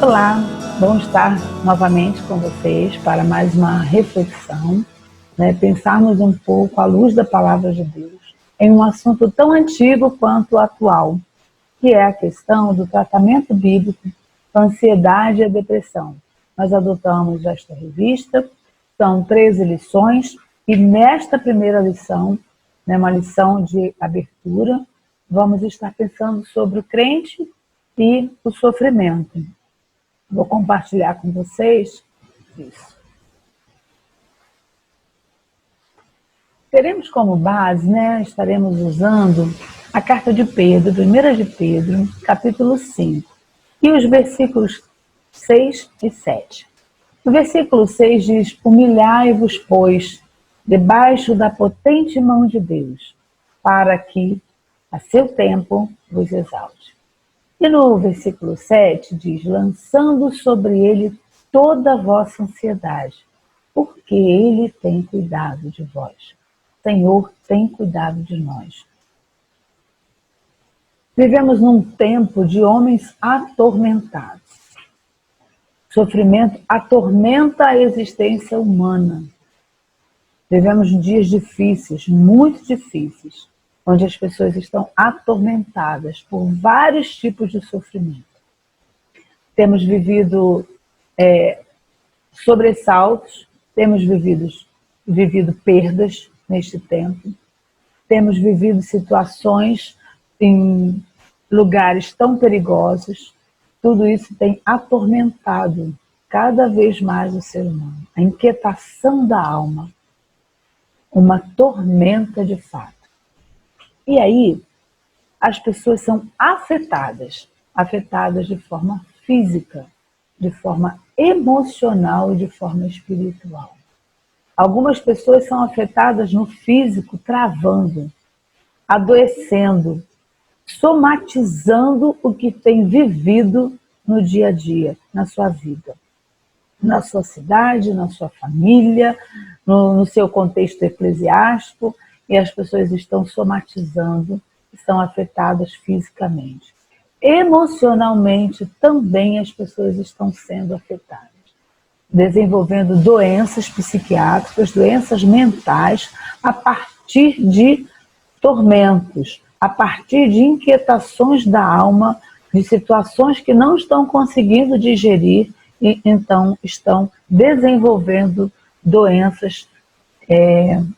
Olá, bom estar novamente com vocês para mais uma reflexão, pensarmos um pouco à luz da Palavra de Deus em um assunto tão antigo quanto atual, que é a questão do tratamento bíblico da ansiedade e a depressão. Nós adotamos esta revista, são 13 lições, e nesta primeira lição, uma lição de abertura, vamos estar pensando sobre o crente e o sofrimento. Vou compartilhar com vocês isso. Teremos como base, estaremos usando a carta de Pedro, 1 de Pedro, capítulo 5, e os versículos 6 e 7. O versículo 6 diz: humilhai-vos, pois, debaixo da potente mão de Deus, para que, a seu tempo, vos exalte. E no versículo 7 diz: lançando sobre ele toda a vossa ansiedade, porque ele tem cuidado de vós. O Senhor tem cuidado de nós. Vivemos num tempo de homens atormentados. O sofrimento atormenta a existência humana. Vivemos dias difíceis, muito difíceis, onde as pessoas estão atormentadas por vários tipos de sofrimento. Temos vivido sobressaltos, temos vivido perdas neste tempo, temos vivido situações em lugares tão perigosos. Tudo isso tem atormentado cada vez mais o ser humano. A inquietação da alma, uma tormenta de fato. E aí, as pessoas são afetadas de forma física, de forma emocional e de forma espiritual. Algumas pessoas são afetadas no físico, travando, adoecendo, somatizando o que tem vivido no dia a dia, na sua vida, na sua cidade, na sua família, no seu contexto eclesiástico, e as pessoas estão somatizando, estão afetadas fisicamente. Emocionalmente também as pessoas estão sendo afetadas, desenvolvendo doenças psiquiátricas, doenças mentais, a partir de tormentos, a partir de inquietações da alma, de situações que não estão conseguindo digerir e então estão desenvolvendo doenças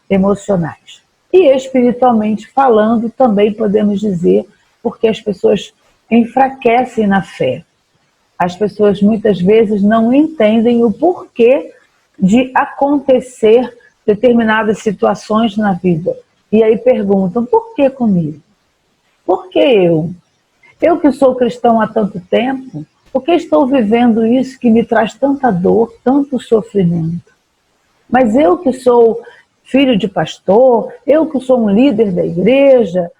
emocionais. E espiritualmente falando, também podemos dizer, porque as pessoas enfraquecem na fé. As pessoas muitas vezes não entendem o porquê de acontecer determinadas situações na vida. E aí perguntam: por que comigo? Por que eu? Eu que sou cristão há tanto tempo, por que estou vivendo isso que me traz tanta dor, tanto sofrimento? Mas eu que sou filho de pastor, eu que sou um líder da igreja,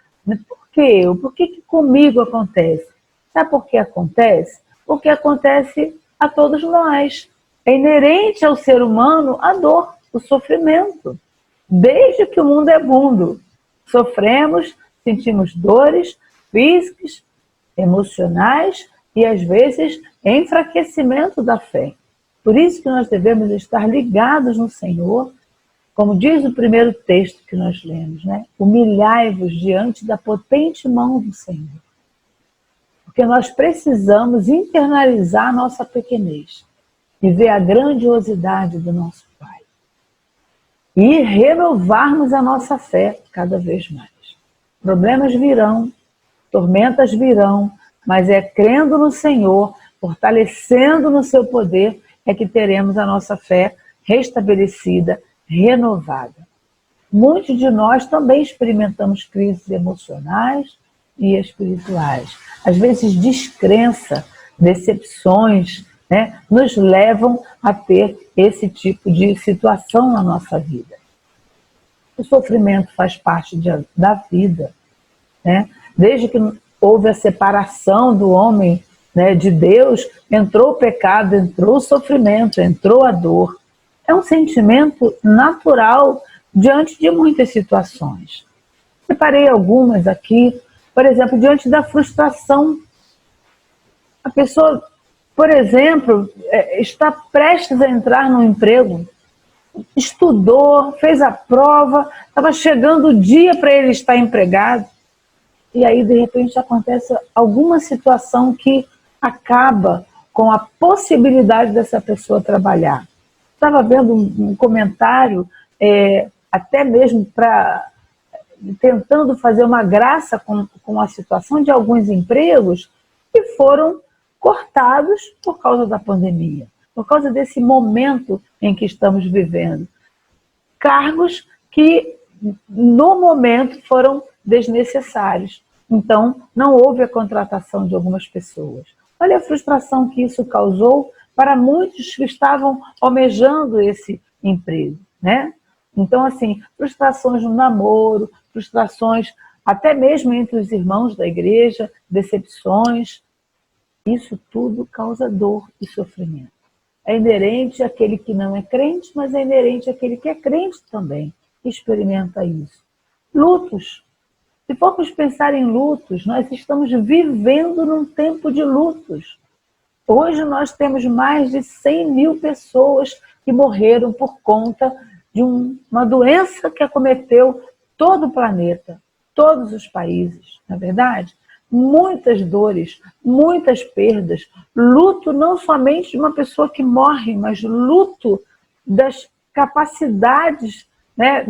por que eu? Por que comigo acontece? Sabe por que acontece? Porque acontece a todos nós. É inerente ao ser humano a dor, o sofrimento. Desde que o mundo é mundo, sofremos, sentimos dores físicas, emocionais e às vezes enfraquecimento da fé. Por isso que nós devemos estar ligados no Senhor, como diz o primeiro texto que nós lemos, humilhai-vos diante da potente mão do Senhor. Porque nós precisamos internalizar a nossa pequenez e ver a grandiosidade do nosso Pai. E renovarmos a nossa fé cada vez mais. Problemas virão, tormentas virão, mas é crendo no Senhor, fortalecendo no seu poder, é que teremos a nossa fé restabelecida, renovada. Muitos de nós também experimentamos crises emocionais e espirituais. Às vezes descrença, decepções, nos levam a ter esse tipo de situação na nossa vida. O sofrimento faz parte da vida. Desde que houve a separação do homem de Deus, entrou o pecado, entrou o sofrimento, entrou a dor. É um sentimento natural diante de muitas situações. Separei algumas aqui, por exemplo, diante da frustração. A pessoa por exemplo, está prestes a entrar no emprego, estudou, fez a prova, estava chegando o dia para ele estar empregado, e aí, de repente, acontece alguma situação que acaba com a possibilidade dessa pessoa trabalhar. Estava vendo um comentário, até mesmo tentando fazer uma graça com a situação de alguns empregos que foram cortados por causa da pandemia, por causa desse momento em que estamos vivendo. Cargos que, no momento, foram desnecessários. Então, não houve a contratação de algumas pessoas. Olha a frustração que isso causou para muitos que estavam almejando esse emprego, né? Então, assim, frustrações no namoro, frustrações até mesmo entre os irmãos da igreja, decepções. Isso tudo causa dor e sofrimento. É inerente àquele que não é crente, mas é inerente àquele que é crente também, que experimenta isso. Lutos. Se formos pensar em lutos, nós estamos vivendo num tempo de lutos. Hoje nós temos mais de 100 mil pessoas que morreram por conta de uma doença que acometeu todo o planeta, todos os países, não é verdade? Muitas dores, muitas perdas, luto não somente de uma pessoa que morre, mas luto das capacidades, né,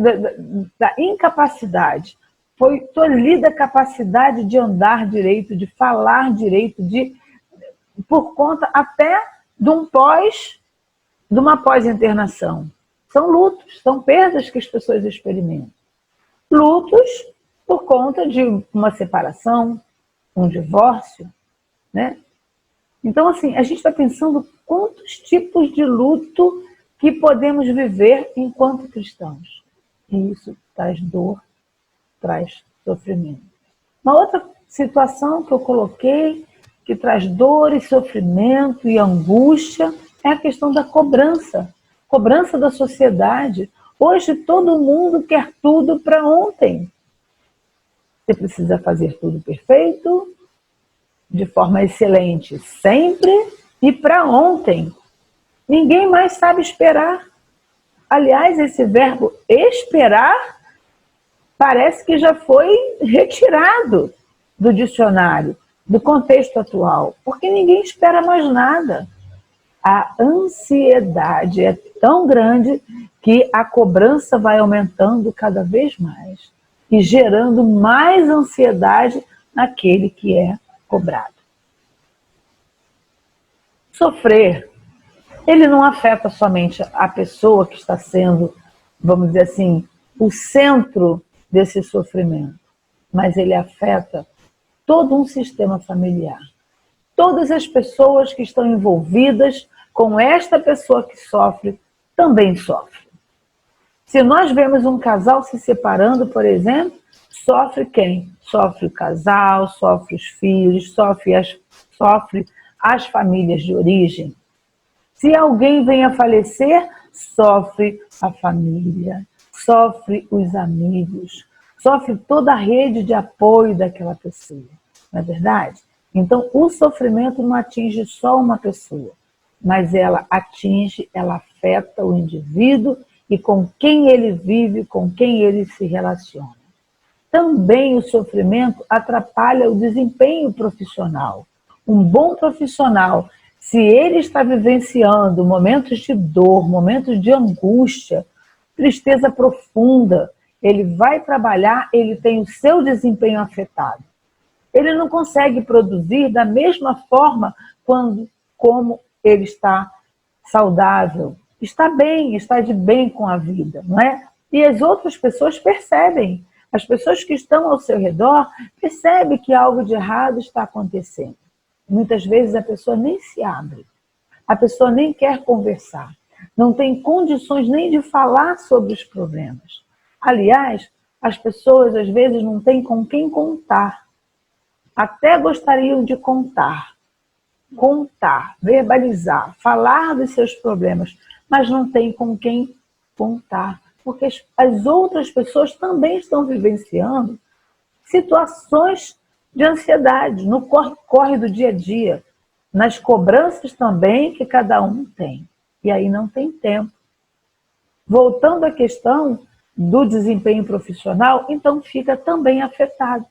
da incapacidade. Foi tolhida a capacidade de andar direito, de falar direito, por conta até de uma pós-internação. São lutos, são perdas que as pessoas experimentam. Lutos por conta de uma separação, um divórcio, né? Então, assim, a gente está pensando quantos tipos de luto que podemos viver enquanto cristãos. E isso traz dor, traz sofrimento. Uma outra situação que eu coloquei, que traz dor e sofrimento e angústia, é a questão da cobrança. Cobrança da sociedade. Hoje todo mundo quer tudo para ontem. Você precisa fazer tudo perfeito, de forma excelente, sempre e para ontem. Ninguém mais sabe esperar. Aliás, esse verbo esperar parece que já foi retirado do dicionário, do contexto atual, porque ninguém espera mais nada. A ansiedade é tão grande que a cobrança vai aumentando cada vez mais e gerando mais ansiedade naquele que é cobrado. Sofrer, ele não afeta somente a pessoa que está sendo, vamos dizer assim, o centro desse sofrimento, mas ele afeta todo um sistema familiar. Todas as pessoas que estão envolvidas com esta pessoa que sofre, também sofrem. Se nós vemos um casal se separando, por exemplo, sofre quem? Sofre o casal, sofre os filhos, sofre as famílias de origem. Se alguém vem a falecer, sofre a família, sofre os amigos, sofre toda a rede de apoio daquela pessoa. Não é verdade? Então, o sofrimento não atinge só uma pessoa, mas ela afeta o indivíduo e com quem ele vive, com quem ele se relaciona. Também o sofrimento atrapalha o desempenho profissional. Um bom profissional, se ele está vivenciando momentos de dor, momentos de angústia, tristeza profunda, ele vai trabalhar, ele tem o seu desempenho afetado. Ele não consegue produzir da mesma forma como ele está saudável, está bem, está de bem com a vida, não é? E as outras pessoas percebem, as pessoas que estão ao seu redor percebem que algo de errado está acontecendo. Muitas vezes a pessoa nem se abre, a pessoa nem quer conversar, não tem condições nem de falar sobre os problemas. Aliás, as pessoas às vezes não têm com quem contar. Até gostariam de contar, verbalizar, falar dos seus problemas, mas não tem com quem contar, porque as outras pessoas também estão vivenciando situações de ansiedade no corre do dia a dia, nas cobranças também que cada um tem. E aí não tem tempo. Voltando à questão do desempenho profissional, então fica também afetado.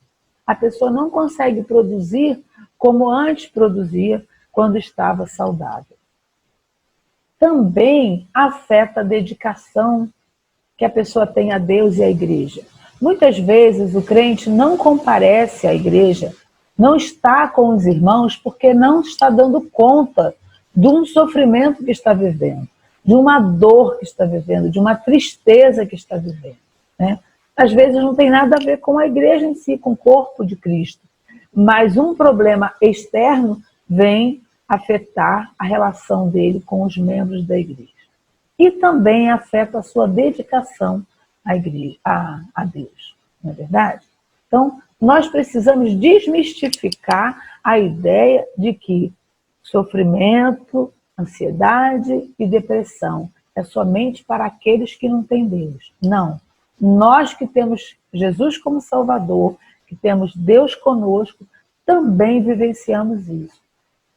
A pessoa não consegue produzir como antes produzia quando estava saudável. Também afeta a dedicação que a pessoa tem a Deus e à igreja. Muitas vezes o crente não comparece à igreja, não está com os irmãos porque não está dando conta de um sofrimento que está vivendo, de uma dor que está vivendo, de uma tristeza que está vivendo, né? Às vezes não tem nada a ver com a igreja em si, com o corpo de Cristo, mas um problema externo vem afetar a relação dele com os membros da igreja. E também afeta a sua dedicação à igreja, a Deus, não é verdade? Então, nós precisamos desmistificar a ideia de que sofrimento, ansiedade e depressão é somente para aqueles que não têm Deus. Não. Nós que temos Jesus como Salvador, que temos Deus conosco, também vivenciamos isso.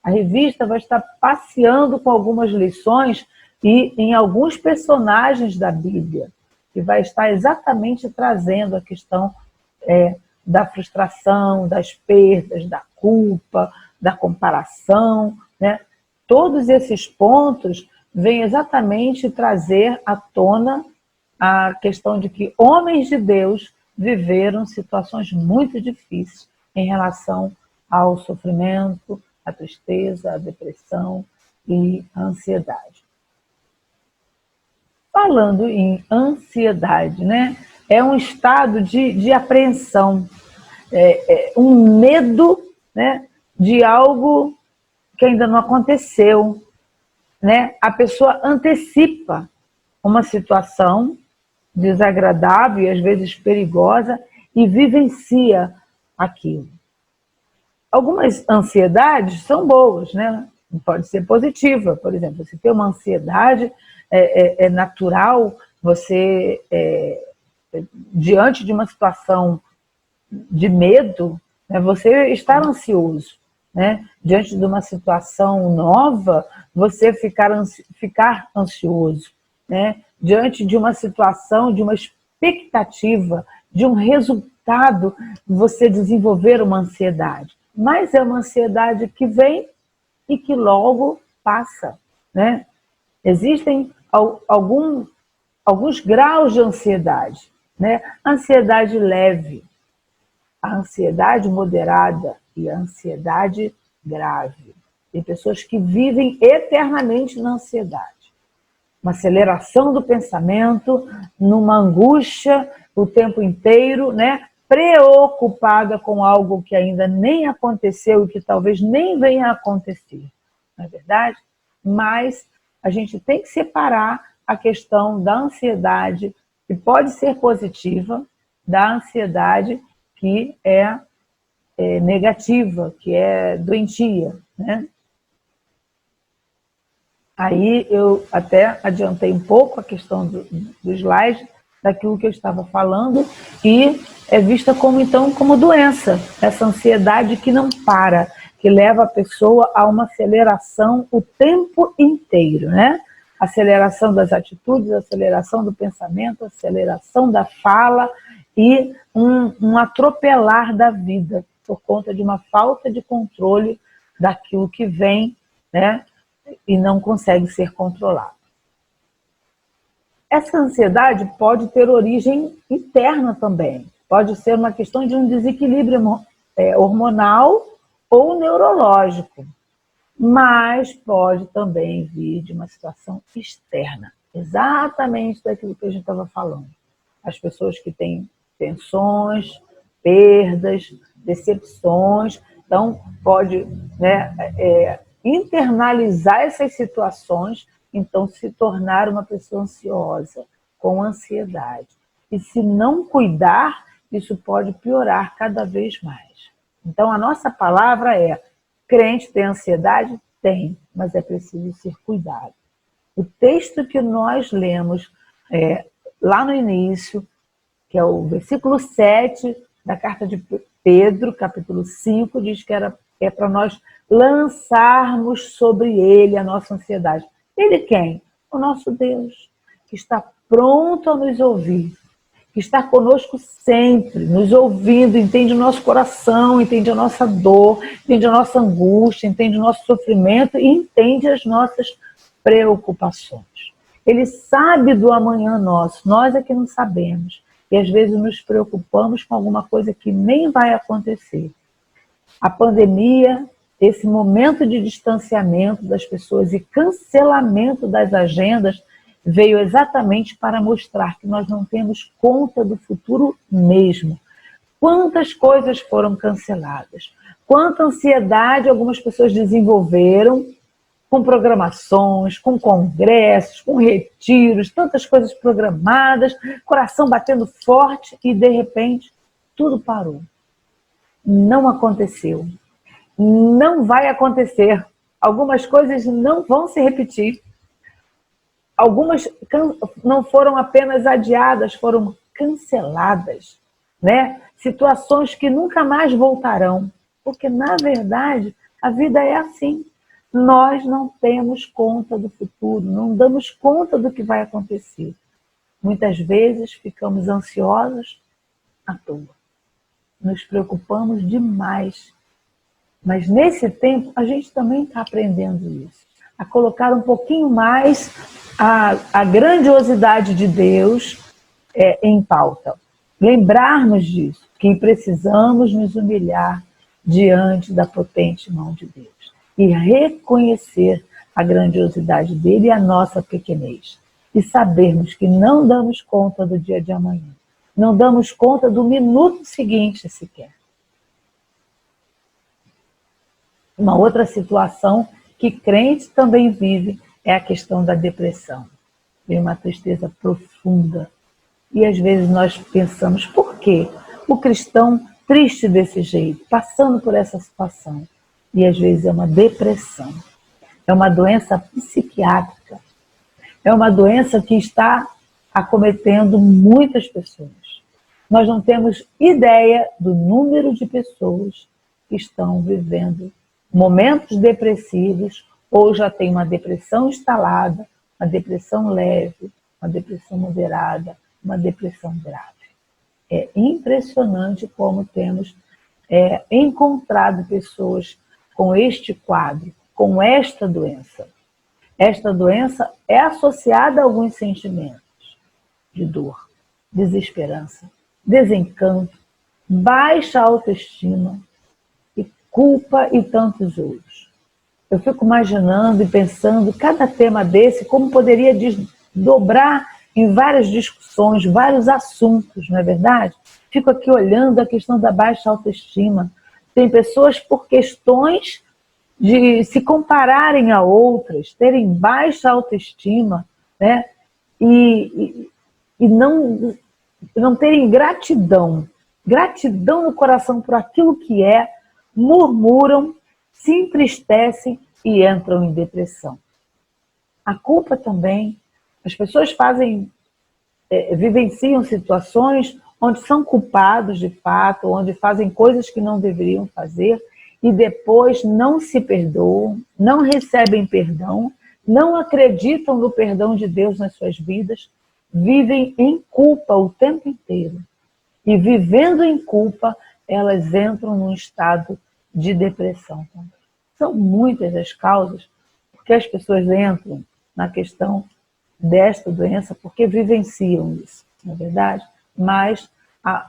A revista vai estar passeando com algumas lições e em alguns personagens da Bíblia, que vai estar exatamente trazendo a questão da frustração, das perdas, da culpa, da comparação, né? Todos esses pontos vêm exatamente trazer à tona a questão de que homens de Deus viveram situações muito difíceis em relação ao sofrimento, à tristeza, à depressão e à ansiedade. Falando em ansiedade, né? É um estado de apreensão, um medo, né, de algo que ainda não aconteceu, né? A pessoa antecipa uma situação desagradável e às vezes perigosa e vivencia aquilo. Algumas ansiedades são boas, né? Pode ser positiva, por exemplo, se tem uma ansiedade, é natural você, diante de uma situação de medo, né, você estar ansioso, né? Diante de uma situação nova, você ficar ansioso, né? Diante de uma situação, de uma expectativa, de um resultado, você desenvolver uma ansiedade. Mas é uma ansiedade que vem e que logo passa, né? Existem alguns graus de ansiedade, né? Ansiedade leve, a ansiedade moderada e a ansiedade grave. Tem pessoas que vivem eternamente na ansiedade. Uma aceleração do pensamento, numa angústia o tempo inteiro, né? Preocupada com algo que ainda nem aconteceu e que talvez nem venha a acontecer, não é verdade? Mas a gente tem que separar a questão da ansiedade, que pode ser positiva, da ansiedade que é negativa, que é doentia, né? Aí eu até adiantei um pouco a questão do slide, daquilo que eu estava falando, e é vista como, então, como doença, essa ansiedade que não para, que leva a pessoa a uma aceleração o tempo inteiro, né? Aceleração das atitudes, aceleração do pensamento, aceleração da fala e um atropelar da vida por conta de uma falta de controle daquilo que vem, né? E não consegue ser controlado. Essa ansiedade pode ter origem interna também. Pode ser uma questão de um desequilíbrio hormonal ou neurológico. Mas pode também vir de uma situação externa. Exatamente daquilo que a gente estava falando. As pessoas que têm tensões, perdas, decepções. Então, pode, né, internalizar essas situações, então se tornar uma pessoa ansiosa, com ansiedade. E se não cuidar, isso pode piorar cada vez mais. Então a nossa palavra é: crente tem ansiedade? Tem, mas é preciso ser cuidado. O texto que nós lemos lá no início, que é o versículo 7 da carta de Pedro, capítulo 5, diz que é para nós lançarmos sobre ele a nossa ansiedade. Ele quem? O nosso Deus, que está pronto a nos ouvir, que está conosco sempre, nos ouvindo, entende o nosso coração, entende a nossa dor, entende a nossa angústia, entende o nosso sofrimento e entende as nossas preocupações. Ele sabe do amanhã nosso, nós é que não sabemos. E às vezes nos preocupamos com alguma coisa que nem vai acontecer. A pandemia, esse momento de distanciamento das pessoas e cancelamento das agendas veio exatamente para mostrar que nós não temos conta do futuro mesmo. Quantas coisas foram canceladas, quanta ansiedade algumas pessoas desenvolveram com programações, com congressos, com retiros, tantas coisas programadas, coração batendo forte e de repente tudo parou. Não aconteceu. Não vai acontecer. Algumas coisas não vão se repetir. Algumas não foram apenas adiadas, foram canceladas, né? Situações que nunca mais voltarão. Porque, na verdade, a vida é assim. Nós não temos conta do futuro, não damos conta do que vai acontecer. Muitas vezes ficamos ansiosos à toa. Nos preocupamos demais. Mas nesse tempo, a gente também está aprendendo isso. A colocar um pouquinho mais a grandiosidade de Deus em pauta. Lembrarmos disso, que precisamos nos humilhar diante da potente mão de Deus. E reconhecer a grandiosidade dele e a nossa pequenez. E sabermos que não damos conta do dia de amanhã. Não damos conta do minuto seguinte sequer. Uma outra situação que crente também vive é a questão da depressão. Vem uma tristeza profunda. E às vezes nós pensamos, por quê? O cristão triste desse jeito, passando por essa situação. E às vezes é uma depressão. É uma doença psiquiátrica. É uma doença que está acometendo muitas pessoas. Nós não temos ideia do número de pessoas que estão vivendo momentos depressivos ou já tem uma depressão instalada, uma depressão leve, uma depressão moderada, uma depressão grave. É impressionante como temos encontrado pessoas com este quadro, com esta doença. Esta doença é associada a alguns sentimentos de dor, desesperança, desencanto, baixa autoestima, culpa e tantos outros. Eu fico imaginando e pensando cada tema desse, como poderia desdobrar em várias discussões, vários assuntos, não é verdade? Fico aqui olhando a questão da baixa autoestima. Tem pessoas por questões de se compararem a outras, terem baixa autoestima, né? E não terem gratidão no coração por aquilo que é, murmuram, se entristecem e entram em depressão. A culpa também, as pessoas vivenciam situações onde são culpados de fato, onde fazem coisas que não deveriam fazer e depois não se perdoam, não recebem perdão, não acreditam no perdão de Deus nas suas vidas, vivem em culpa o tempo inteiro. E vivendo em culpa, elas entram num estado de depressão também. São muitas as causas porque as pessoas entram na questão desta doença porque vivenciam isso, não é verdade? Mas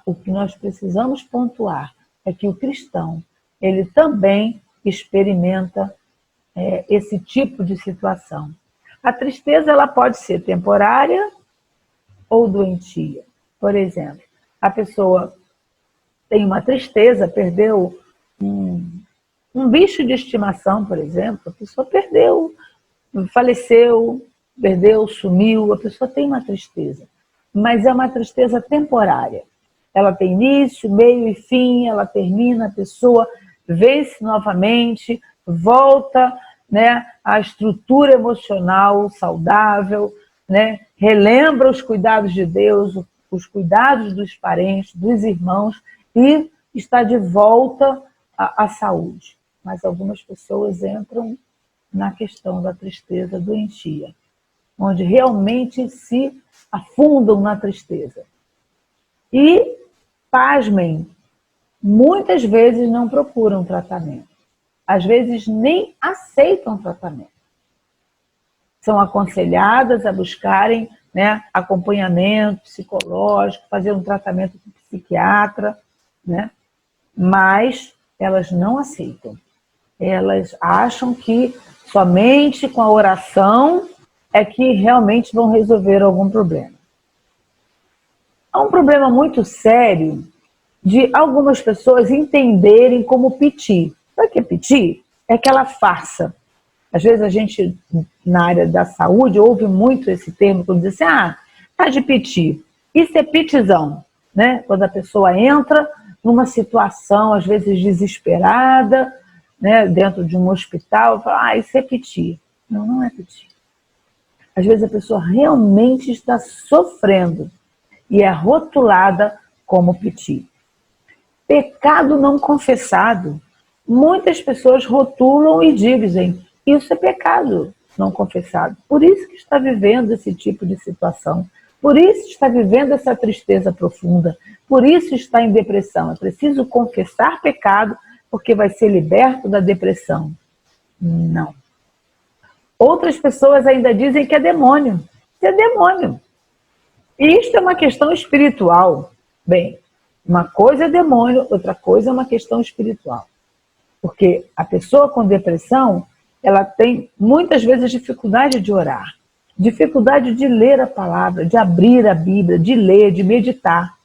o que nós precisamos pontuar é que o cristão, ele também experimenta esse tipo de situação. A tristeza ela pode ser temporária ou doentia. Por exemplo, a pessoa tem uma tristeza, perdeu um bicho de estimação, por exemplo, a pessoa perdeu, faleceu, perdeu, sumiu, a pessoa tem uma tristeza, mas é uma tristeza temporária. Ela tem início, meio e fim, ela termina, a pessoa vence novamente, volta, né, à estrutura emocional saudável, né, relembra os cuidados de Deus, os cuidados dos parentes, dos irmãos e está de volta à saúde. mas algumas pessoas entram na questão da tristeza doentia, onde realmente se afundam na tristeza. E, pasmem, muitas vezes não procuram tratamento. Às vezes nem aceitam tratamento. São aconselhadas a buscarem, né, acompanhamento psicológico, fazer um tratamento com psiquiatra, né, mas elas não aceitam. Elas acham que somente com a oração é que realmente vão resolver algum problema. Há um problema muito sério de algumas pessoas entenderem como piti. Sabe o que é piti? É aquela farsa. Às vezes a gente, na área da saúde, ouve muito esse termo, quando diz assim, tá de piti. Isso é pitizão, né? Quando a pessoa entra numa situação, às vezes desesperada, né, dentro de um hospital, fala, isso é piti. Não, não é piti. Às vezes a pessoa realmente está sofrendo e é rotulada como piti. Pecado não confessado. Muitas pessoas rotulam e dizem, isso é pecado não confessado. Por isso que está vivendo esse tipo de situação. Por isso está vivendo essa tristeza profunda. Por isso está em depressão. É preciso confessar pecado porque vai ser liberto da depressão. Não. Outras pessoas ainda dizem que é demônio. Isso é demônio. E isto é uma questão espiritual. Bem, uma coisa é demônio, outra coisa é uma questão espiritual. Porque a pessoa com depressão, ela tem muitas vezes dificuldade de orar, dificuldade de ler a palavra, de abrir a Bíblia, de ler, de meditar.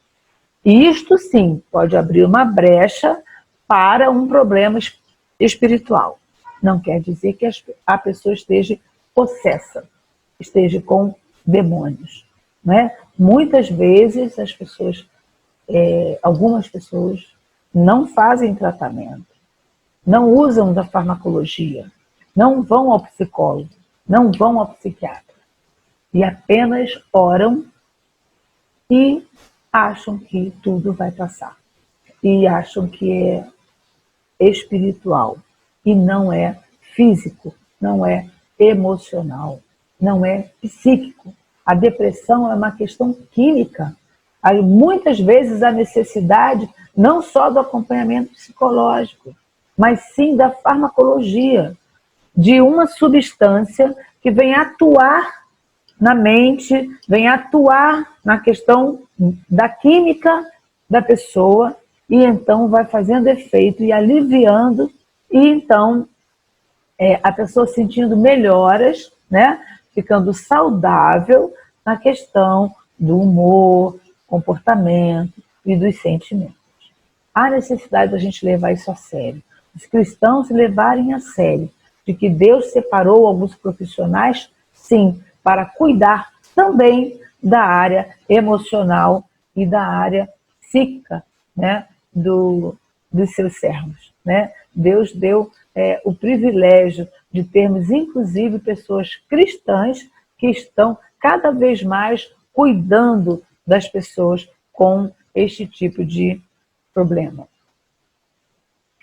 E isto sim pode abrir uma brecha para um problema espiritual. Não quer dizer que a pessoa esteja possessa, esteja com demônios, né? Muitas vezes as pessoas, algumas pessoas não fazem tratamento, não usam da farmacologia, não vão ao psicólogo, não vão ao psiquiatra e apenas oram e acham que tudo vai passar e acham que é espiritual e não é físico, não é emocional, não é psíquico. A depressão é uma questão química. Há muitas vezes a necessidade não só do acompanhamento psicológico, mas sim da farmacologia, de uma substância que vem atuar na mente, vem atuar na questão da química da pessoa e então vai fazendo efeito e aliviando e então a pessoa sentindo melhoras, né? Ficando saudável na questão do humor, comportamento e dos sentimentos. Há necessidade da gente levar isso a sério. Os cristãos levarem a sério de que Deus separou alguns profissionais, sim, para cuidar também da área emocional e da área psíquica, né, dos seus servos, né? Deus deu o privilégio de termos, inclusive, pessoas cristãs que estão cada vez mais cuidando das pessoas com este tipo de problema.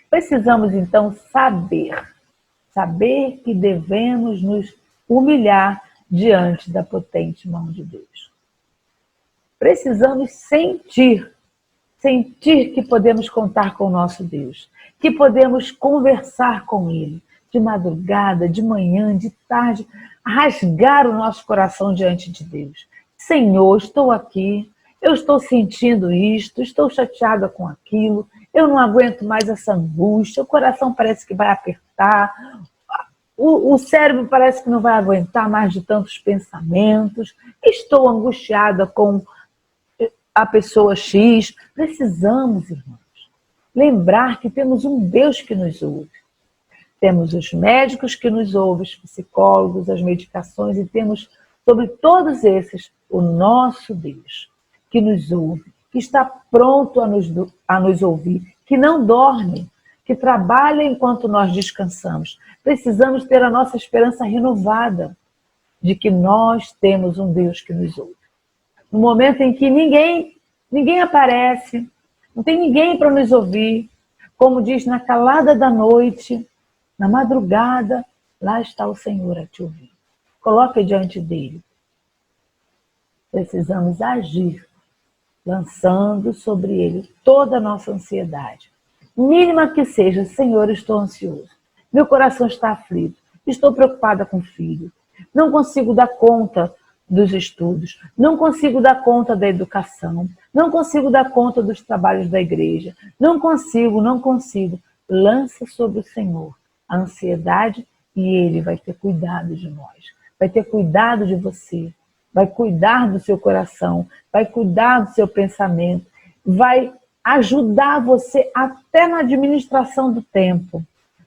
Precisamos, então, saber que devemos nos humilhar diante da potente mão de Deus. Precisamos sentir que podemos contar com o nosso Deus, que podemos conversar com Ele, de madrugada, de manhã, de tarde, rasgar o nosso coração diante de Deus. Senhor, estou aqui, eu estou sentindo isto, estou chateada com aquilo, eu não aguento mais essa angústia, o coração parece que vai apertar, o cérebro parece que não vai aguentar mais de tantos pensamentos, estou angustiada com a pessoa X. Precisamos, irmãos, lembrar que temos um Deus que nos ouve. Temos os médicos que nos ouvem, os psicólogos, as medicações, e temos sobre todos esses o nosso Deus, que nos ouve, que está pronto a nos ouvir, que não dorme, que trabalha enquanto nós descansamos. Precisamos ter a nossa esperança renovada de que nós temos um Deus que nos ouve. No momento em que ninguém aparece, não tem ninguém para nos ouvir, como diz, na calada da noite, na madrugada, lá está o Senhor a te ouvir. Coloque diante dele. Precisamos agir, lançando sobre ele toda a nossa ansiedade. Mínima que seja, Senhor, estou ansioso. Meu coração está aflito. Estou preocupada com o filho. Não consigo dar conta dos estudos. Não consigo dar conta da educação. Não consigo dar conta dos trabalhos da igreja. Não consigo. Lança sobre o Senhor a ansiedade e ele vai ter cuidado de nós. Vai ter cuidado de você. Vai cuidar do seu coração. Vai cuidar do seu pensamento. Vai ajudar você até na administração do tempo.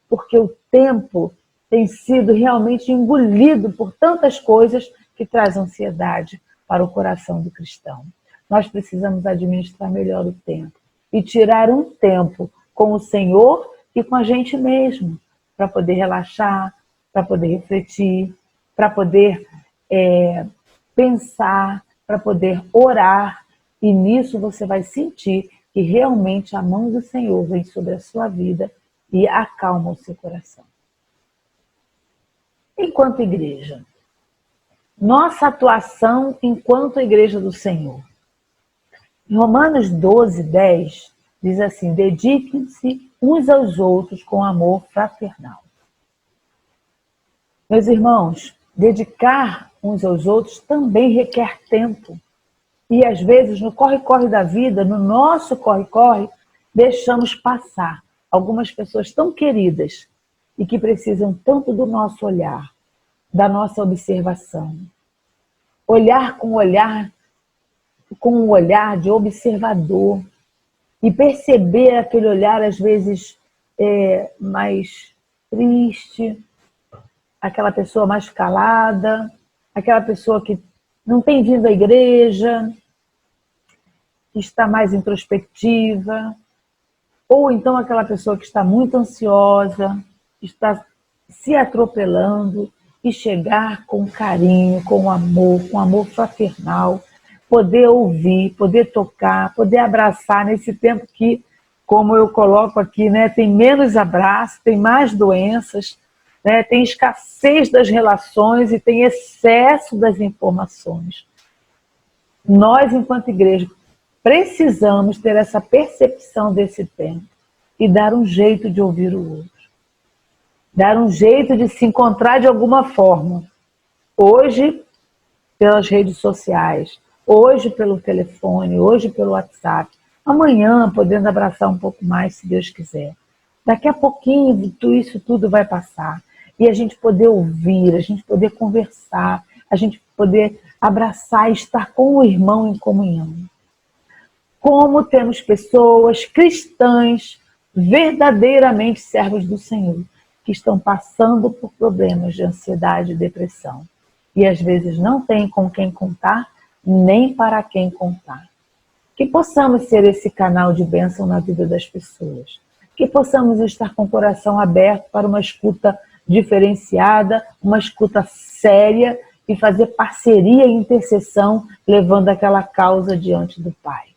Porque o tempo tem sido realmente engolido por tantas coisas que trazem ansiedade para o coração do cristão. Nós precisamos administrar melhor o tempo e tirar um tempo com o Senhor e com a gente mesmo, para poder relaxar, para poder refletir, para poder pensar, para poder orar. E nisso você vai sentir que realmente a mão do Senhor vem sobre a sua vida e acalma o seu coração. Enquanto igreja, nossa atuação enquanto igreja do Senhor. Em Romanos 12, 10, diz assim: dediquem-se uns aos outros com amor fraternal. Meus irmãos, dedicar uns aos outros também requer tempo. E às vezes no corre-corre da vida, no nosso corre-corre, deixamos passar algumas pessoas tão queridas e que precisam tanto do nosso olhar, da nossa observação. Olhar com um olhar de observador e perceber aquele olhar às vezes mais triste, aquela pessoa mais calada, aquela pessoa que não tem vindo à igreja, que está mais introspectiva, ou então aquela pessoa que está muito ansiosa, está se atropelando, e chegar com carinho, com amor fraternal, poder ouvir, poder tocar, poder abraçar nesse tempo que, como eu coloco aqui, né, tem menos abraço, tem mais doenças, né, tem escassez das relações e tem excesso das informações. Nós, enquanto igreja, precisamos ter essa percepção desse tempo e dar um jeito de ouvir o outro. Dar um jeito de se encontrar de alguma forma. Hoje, pelas redes sociais, hoje pelo telefone, hoje pelo WhatsApp, amanhã podendo abraçar um pouco mais, se Deus quiser. Daqui a pouquinho isso tudo vai passar. E a gente poder ouvir, a gente poder conversar, a gente poder abraçar e estar com o irmão em comunhão. Como temos pessoas cristãs, verdadeiramente servos do Senhor, que estão passando por problemas de ansiedade e depressão. E às vezes não tem com quem contar, nem para quem contar. Que possamos ser esse canal de bênção na vida das pessoas. Que possamos estar com o coração aberto para uma escuta diferenciada, uma escuta séria e fazer parceria e intercessão, levando aquela causa diante do Pai,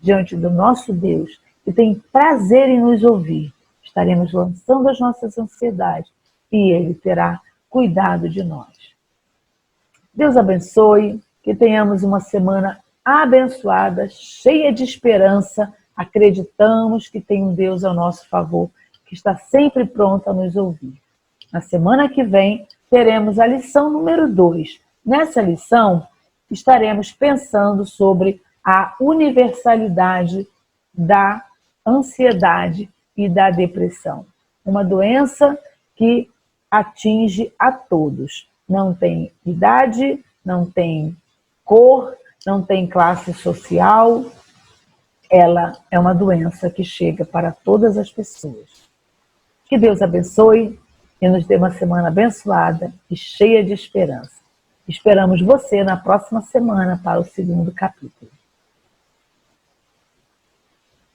diante do nosso Deus, que tem prazer em nos ouvir. Estaremos lançando as nossas ansiedades e Ele terá cuidado de nós. Deus abençoe, que tenhamos uma semana abençoada, cheia de esperança. Acreditamos que tem um Deus ao nosso favor, que está sempre pronto a nos ouvir. Na semana que vem, teremos a lição número 2. Nessa lição, estaremos pensando sobre a universalidade da ansiedade e da depressão. Uma doença que atinge a todos. Não tem idade, não tem cor, não tem classe social. Ela é uma doença que chega para todas as pessoas. Que Deus abençoe e nos dê uma semana abençoada e cheia de esperança. Esperamos você na próxima semana para o 2º capítulo.